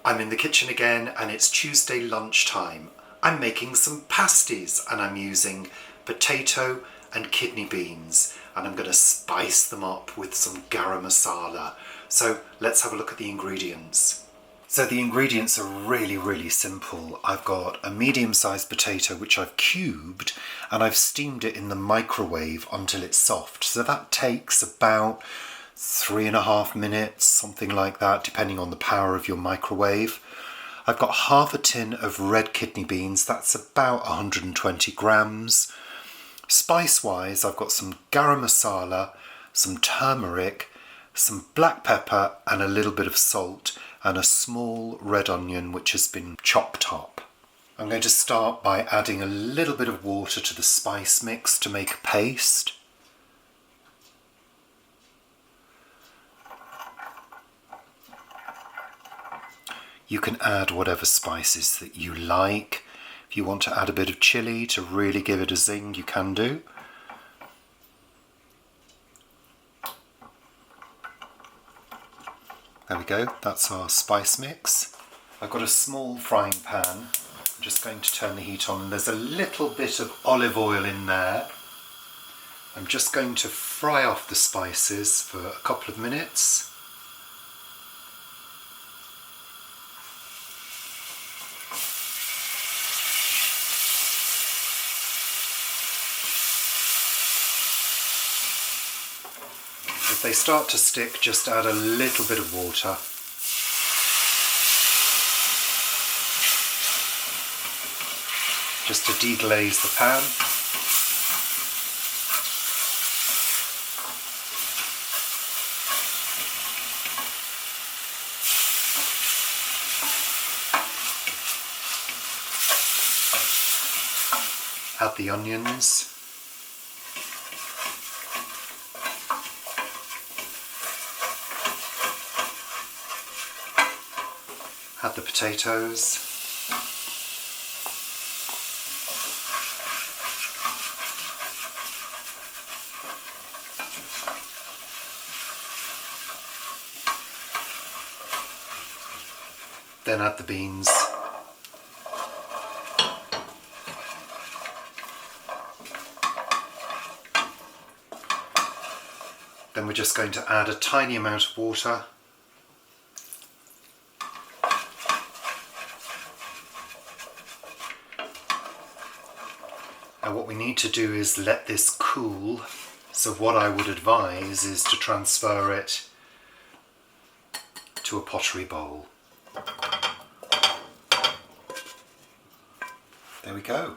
I'm in the kitchen again and it's Tuesday lunchtime. I'm making some pasties and I'm using potato and kidney beans and I'm going to spice them up with some garam masala. So let's have a look at the ingredients. So the ingredients are really simple. I've got a medium-sized potato which I've cubed and I've steamed it in the microwave until it's soft. So that takes about 3.5 minutes, something like that, depending on the power of your microwave. I've got half a tin of red kidney beans, that's about 120 grams. Spice-wise, I've got some garam masala, some turmeric, some black pepper and a little bit of salt, and a small red onion which has been chopped up. I'm going to start by adding a little bit of water to the spice mix to make a paste. You can add whatever spices that you like. If you want to add a bit of chilli to really give it a zing, you can do. There we go, that's our spice mix. I've got a small frying pan. I'm just going to turn the heat on and there's a little bit of olive oil in there. I'm just going to fry off the spices for a couple of minutes. If they start to stick, just add a little bit of water. Just to deglaze the pan. Add the onions. Add the potatoes. Then add the beans. Then we're just going to add a tiny amount of water. And what we need to do is let this cool. So what I would advise is to transfer it to a pottery bowl. There we go.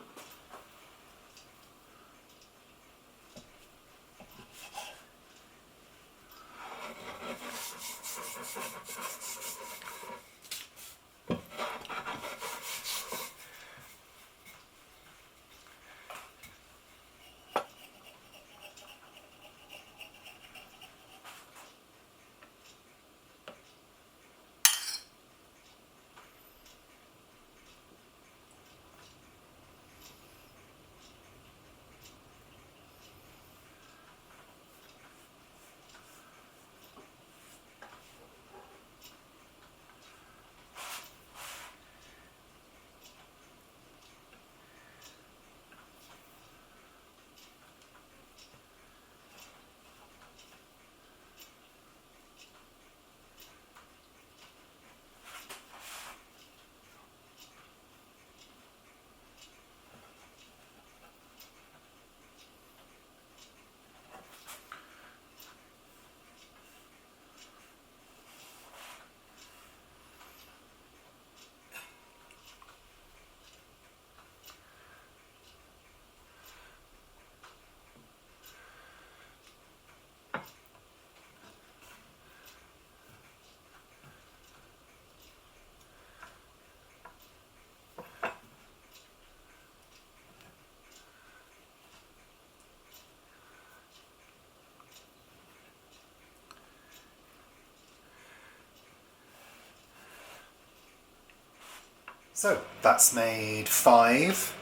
So that's made 5,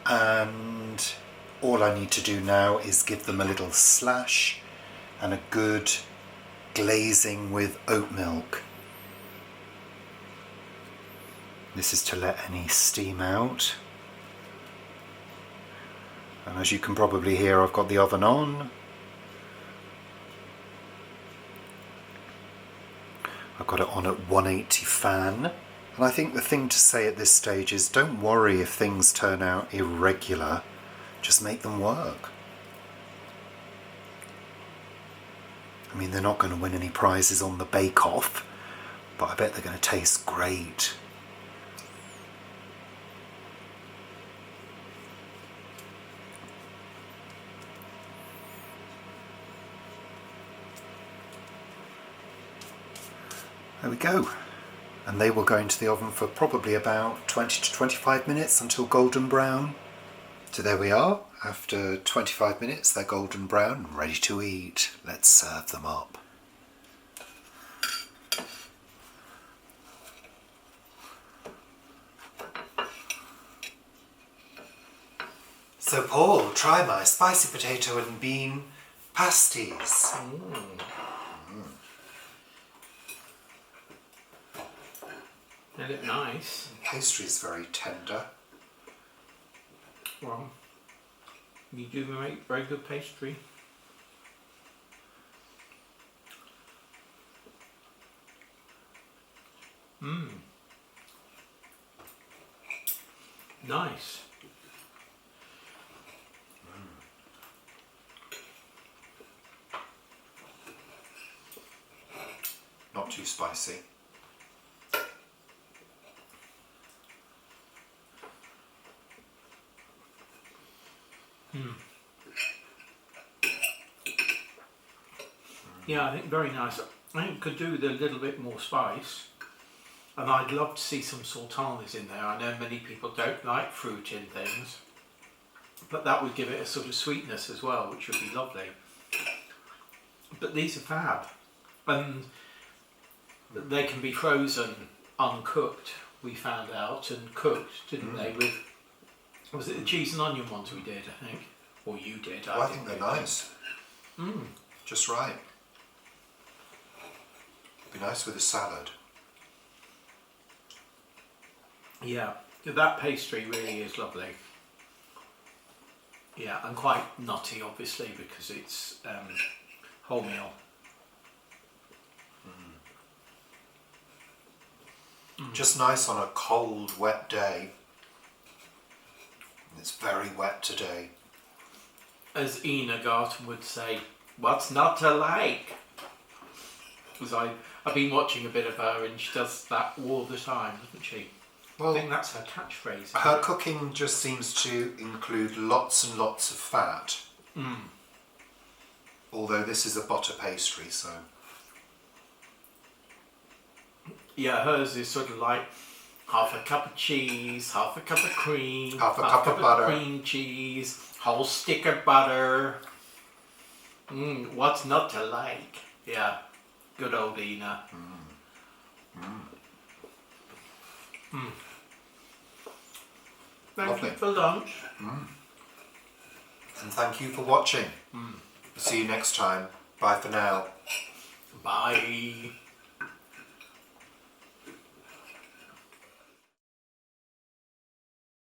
and all I need to do now is give them a little slash and a good glazing with oat milk. This is to let any steam out. And as you can probably hear, I've got the oven on. I've got it on at 180 fan. And I think the thing to say at this stage is don't worry if things turn out irregular, just make them work. I mean, they're not going to win any prizes on the bake-off, but I bet they're going to taste great. There we go. And they will go into the oven for probably about 20 to 25 minutes until golden brown. So there we are. After 25 minutes, they're golden brown and ready to eat. Let's serve them up. So Paul, try my spicy potato and bean pasties. They look nice. The pastry is very tender. Well, you do make very good pastry. Nice. Not too spicy. Yeah, I think very nice. I think could do with a little bit more spice. And I'd love to see some sultanas in there. I know many people don't like fruit in things, but that would give it a sort of sweetness as well, which would be lovely. But these are fab. And they can be frozen uncooked, we found out, and cooked, didn't they, with, was it the cheese and onion ones we did, I think? Or you did. I think they're nice. Just right. Be nice with a salad. Yeah, that pastry really is lovely. Yeah, and quite nutty, obviously, because it's wholemeal. Just nice on a cold, wet day. It's very wet today. As Ina Garten would say, what's not to like? Because I've been watching a bit of her and she does that all the time, doesn't she? Well, I think that's her catchphrase. Her cooking just seems to include lots and lots of fat. Although this is a butter pastry, so... Yeah, hers is sort of like half a cup of cheese, half a cup of cream, half a cup of butter, cream cheese, whole stick of butter. What's not to like? Yeah, good old Ina. Thank you for lunch. And thank you for watching. See you next time. Bye for now. Bye.